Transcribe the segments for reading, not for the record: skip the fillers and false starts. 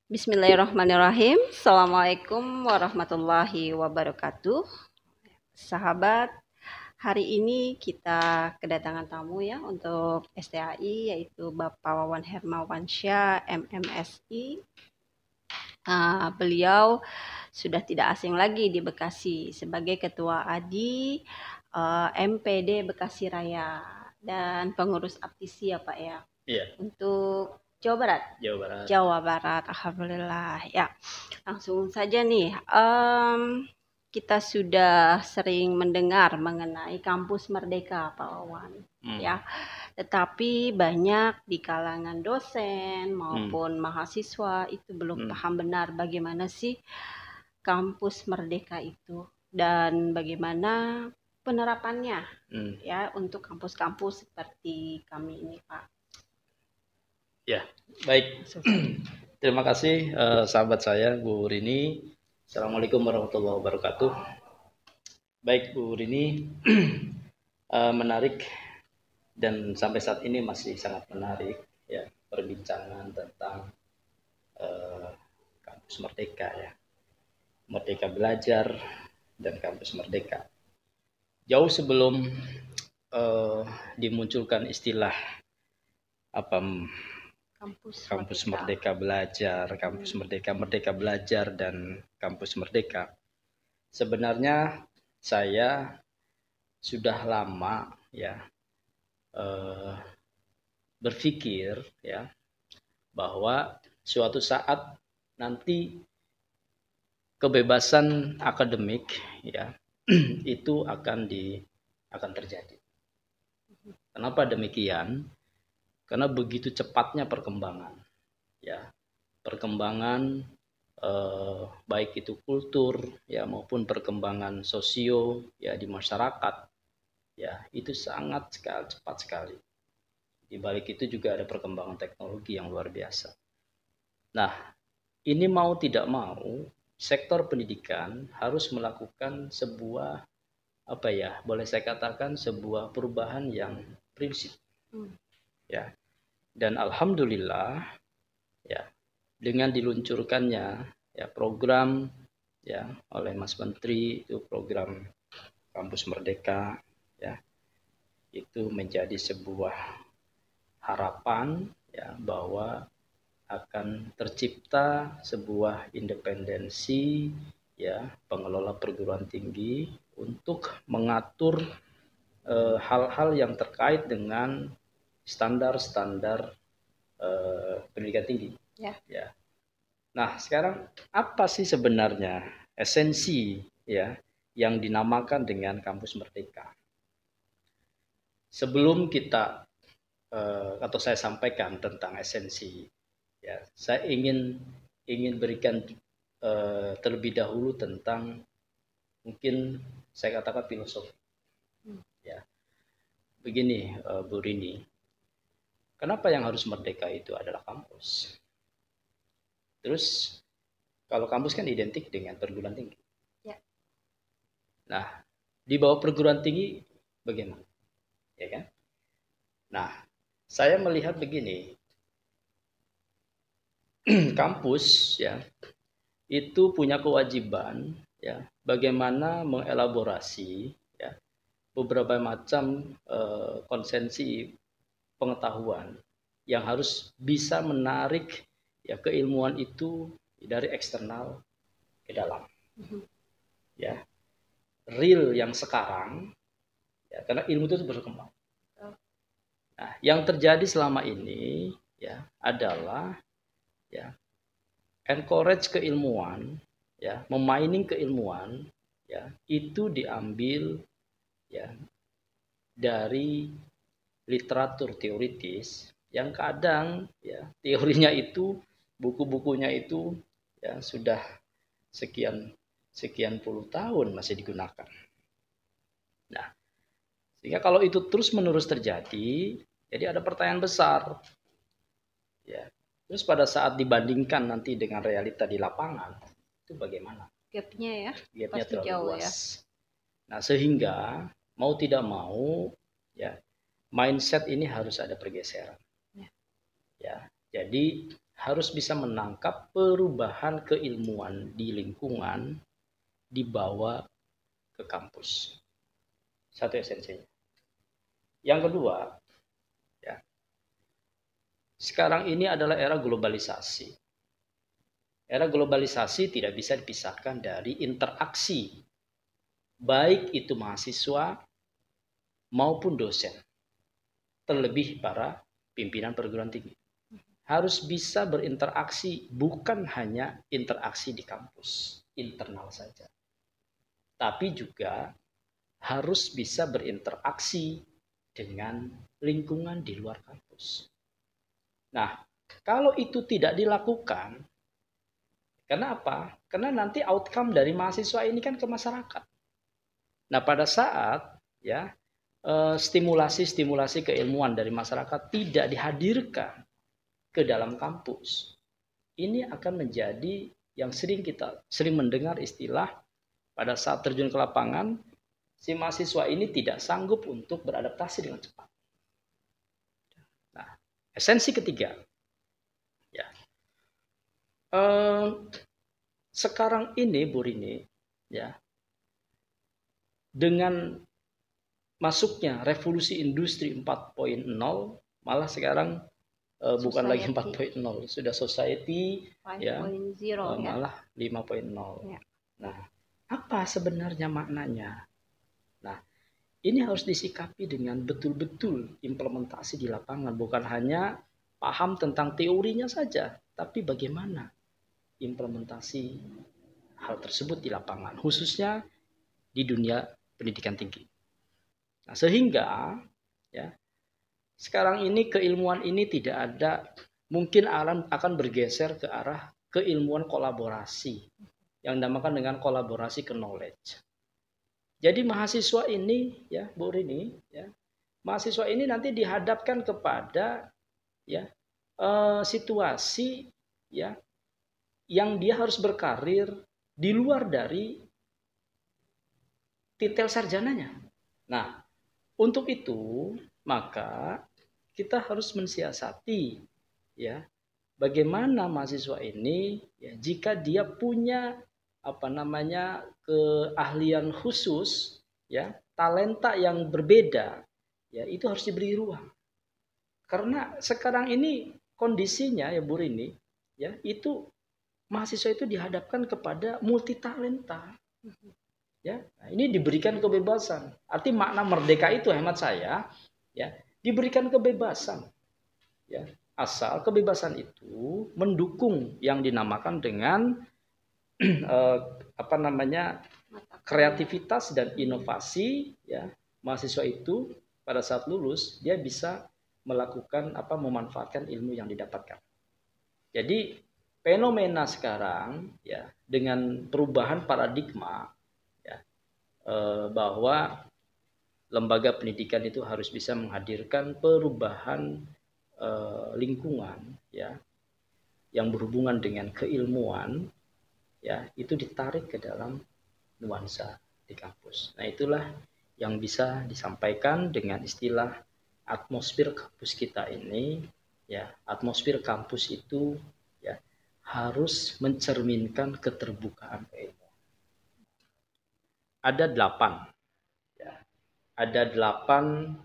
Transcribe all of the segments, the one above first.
Bismillahirrahmanirrahim. Assalamualaikum warahmatullahi wabarakatuh. Sahabat, hari ini kita kedatangan tamu ya untuk STAI, yaitu Bapak Wawan Hermawansyah, MMSI. Beliau sudah tidak asing lagi di Bekasi sebagai Ketua ADI MPD Bekasi Raya dan pengurus APTISI ya Pak ya. Iya. Untuk Jawa Barat. Jawa Barat, alhamdulillah. Ya, langsung saja nih. Kita sudah sering mendengar mengenai kampus Merdeka, Pak Wawan. Ya, tetapi banyak di kalangan dosen maupun mahasiswa itu belum paham benar bagaimana sih kampus Merdeka itu dan bagaimana penerapannya ya untuk kampus-kampus seperti kami ini, Pak. Ya, baik. Terima kasih sahabat saya Bu Rini. Assalamualaikum warahmatullahi wabarakatuh. Baik Bu Rini, menarik dan sampai saat ini masih sangat menarik ya perbincangan tentang kampus Merdeka ya. Merdeka Belajar dan kampus Merdeka. Jauh sebelum dimunculkan istilah Kampus Merdeka Belajar, Kampus Merdeka, Merdeka Belajar, dan Kampus Merdeka. Sebenarnya saya sudah lama ya berpikir ya bahwa suatu saat nanti kebebasan akademik ya itu akan terjadi. Kenapa demikian? Karena begitu cepatnya perkembangan, ya perkembangan baik itu kultur ya maupun perkembangan sosio ya di masyarakat, ya itu sangat cepat sekali. Di balik itu juga ada perkembangan teknologi yang luar biasa. Nah, ini mau tidak mau sektor pendidikan harus melakukan sebuah boleh saya katakan sebuah perubahan yang prinsip. Ya, dan alhamdulillah ya dengan diluncurkannya ya program ya oleh Mas Menteri itu program Kampus Merdeka ya itu menjadi sebuah harapan ya bahwa akan tercipta sebuah independensi ya pengelola perguruan tinggi untuk mengatur hal-hal yang terkait dengan standar-standar pendidikan tinggi. Ya. Nah, sekarang apa sih sebenarnya esensi ya yang dinamakan dengan Kampus Merdeka? Sebelum kita atau saya sampaikan tentang esensi, ya, saya ingin berikan terlebih dahulu tentang mungkin saya katakan filosofi. Ya, begini Bu Rini. Kenapa yang harus merdeka itu adalah kampus? Terus kalau kampus kan identik dengan perguruan tinggi. Ya. Nah, di bawah perguruan tinggi bagaimana? Ya kan? Nah, saya melihat begini. Kampus ya itu punya kewajiban ya bagaimana mengelaborasi ya beberapa macam konsensi pengetahuan yang harus bisa menarik ya keilmuan itu dari eksternal ke dalam. Ya. Real yang sekarang ya karena ilmu itu berkembang. Nah, yang terjadi selama ini ya adalah ya encourage keilmuan ya, memining keilmuan ya itu diambil ya dari literatur teoritis yang kadang ya teorinya itu buku-bukunya itu ya sudah sekian puluh tahun masih digunakan. Nah, sehingga kalau itu terus-menerus terjadi, jadi ada pertanyaan besar. Ya. Terus pada saat dibandingkan nanti dengan realita di lapangan, itu bagaimana? Gapnya ya? Gapnya terlalu luas. Ya. Nah, sehingga mau tidak mau ya mindset ini harus ada pergeseran. Ya, jadi harus bisa menangkap perubahan keilmuan di lingkungan dibawa ke kampus. Satu esensinya. Yang kedua, ya, sekarang ini adalah era globalisasi. Era globalisasi tidak bisa dipisahkan dari interaksi, baik itu mahasiswa maupun dosen, terlebih para pimpinan perguruan tinggi. Harus bisa berinteraksi, bukan hanya interaksi di kampus, internal saja. Tapi juga harus bisa berinteraksi dengan lingkungan di luar kampus. Nah, kalau itu tidak dilakukan, karena apa? Karena nanti outcome dari mahasiswa ini kan ke masyarakat. Nah, pada saat ya stimulasi keilmuan dari masyarakat tidak dihadirkan ke dalam kampus, ini akan menjadi yang kita sering mendengar istilah pada saat terjun ke lapangan, si mahasiswa ini tidak sanggup untuk beradaptasi dengan cepat. Nah, esensi ketiga, ya, sekarang ini Bu Rini, ya, dengan masuknya revolusi industri 4.0, malah sekarang bukan lagi 4.0, sudah society 5.0 ya, malah 5.0. Ya. Nah, apa sebenarnya maknanya? Nah, ini harus disikapi dengan betul-betul implementasi di lapangan, bukan hanya paham tentang teorinya saja, tapi bagaimana implementasi hal tersebut di lapangan, khususnya di dunia pendidikan tinggi. Nah, sehingga ya, sekarang ini keilmuan ini tidak ada, mungkin akan bergeser ke arah keilmuan kolaborasi yang dinamakan dengan kolaborasi knowledge. Jadi mahasiswa ini, ya Bu Rini, ya, mahasiswa ini nanti dihadapkan kepada ya situasi ya yang dia harus berkarir di luar dari titel sarjananya. Nah, untuk itu maka kita harus mensiasati ya bagaimana mahasiswa ini ya, jika dia punya keahlian khusus ya, talenta yang berbeda ya, itu harus diberi ruang. Karena sekarang ini kondisinya ya Bu Rini ya, itu mahasiswa itu dihadapkan kepada multi talenta. Ya, nah, ini diberikan kebebasan. Arti makna merdeka itu hemat saya ya, diberikan kebebasan. Ya, asal kebebasan itu mendukung yang dinamakan dengan kreativitas dan inovasi ya. Mahasiswa itu pada saat lulus dia bisa melakukan memanfaatkan ilmu yang didapatkan. Jadi fenomena sekarang ya, dengan perubahan paradigma ya, bahwa lembaga pendidikan itu harus bisa menghadirkan perubahan lingkungan ya, yang berhubungan dengan keilmuan ya, itu ditarik ke dalam nuansa di kampus. Nah, itulah yang bisa disampaikan dengan istilah atmosfer kampus kita ini ya. Atmosfer kampus itu ya harus mencerminkan keterbukaan keilmuan. Ada 8 ya. Ada 8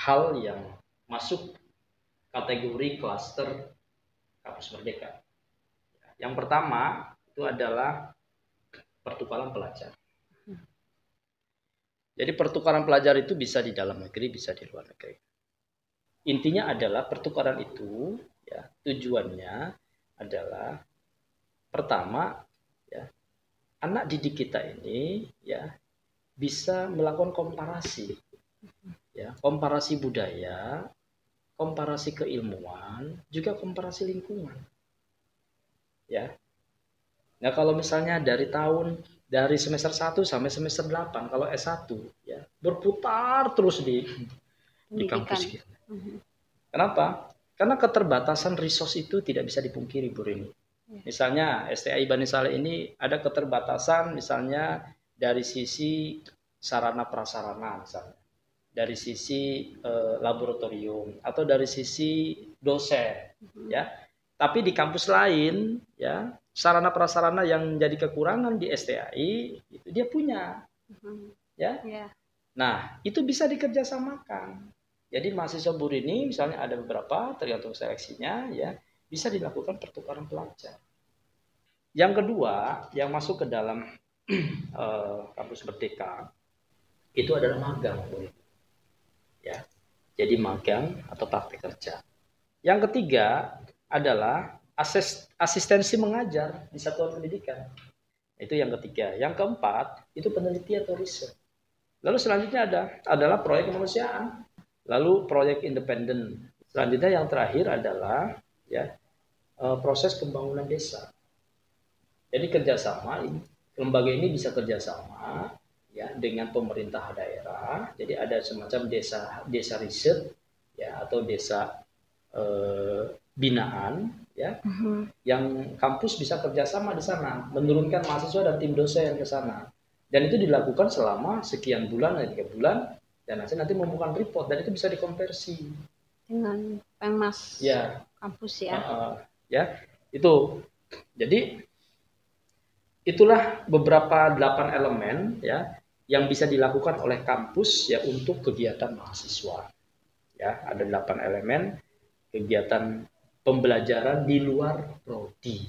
hal yang masuk kategori klaster kampus merdeka. Yang pertama itu adalah pertukaran pelajar. Jadi pertukaran pelajar itu bisa di dalam negeri, bisa di luar negeri. Intinya adalah pertukaran itu ya, tujuannya adalah pertama ya, anak didik kita ini ya bisa melakukan komparasi ya, komparasi budaya, komparasi keilmuan, juga komparasi lingkungan. Ya. Nah, kalau misalnya dari semester 1 sampai semester 8 kalau S1 ya, berputar terus di kampus kita. Kenapa? Karena keterbatasan resource itu tidak bisa dipungkiri Bu Rini. Misalnya STAI Bani Saleh ini ada keterbatasan misalnya dari sisi sarana prasarana misalnya. Dari sisi laboratorium atau dari sisi dosen ya. Tapi di kampus lain, ya, sarana prasarana yang jadi kekurangan di STAI itu dia punya, ya. Nah, itu bisa dikerjasamakan. Jadi mahasiswa BUR ini misalnya ada beberapa tergantung seleksinya, ya, bisa dilakukan pertukaran pelajar. Yang kedua, yang masuk ke dalam kampus Merdeka itu adalah magang, ya. Jadi magang atau praktek kerja. Yang ketiga adalah asistensi mengajar di satuan pendidikan. Itu yang ketiga. Yang keempat itu penelitian atau riset. Lalu selanjutnya adalah proyek kemanusiaan. Lalu proyek independen. Selanjutnya yang terakhir adalah ya proses pembangunan desa. Jadi kerjasama ini, lembaga ini bisa kerjasama ya dengan pemerintah daerah. Jadi ada semacam desa riset ya atau desa binaan ya, yang kampus bisa kerjasama di sana, menurunkan mahasiswa dan tim dosen ke sana, dan itu dilakukan selama sekian bulan, 3 bulan, dan nanti membuat report dan itu bisa dikonversi dengan Pengmas ya kampus ya. Ya itu, jadi itulah beberapa 8 elemen ya yang bisa dilakukan oleh kampus ya untuk kegiatan mahasiswa ya. Ada 8 elemen kegiatan pembelajaran di luar prodi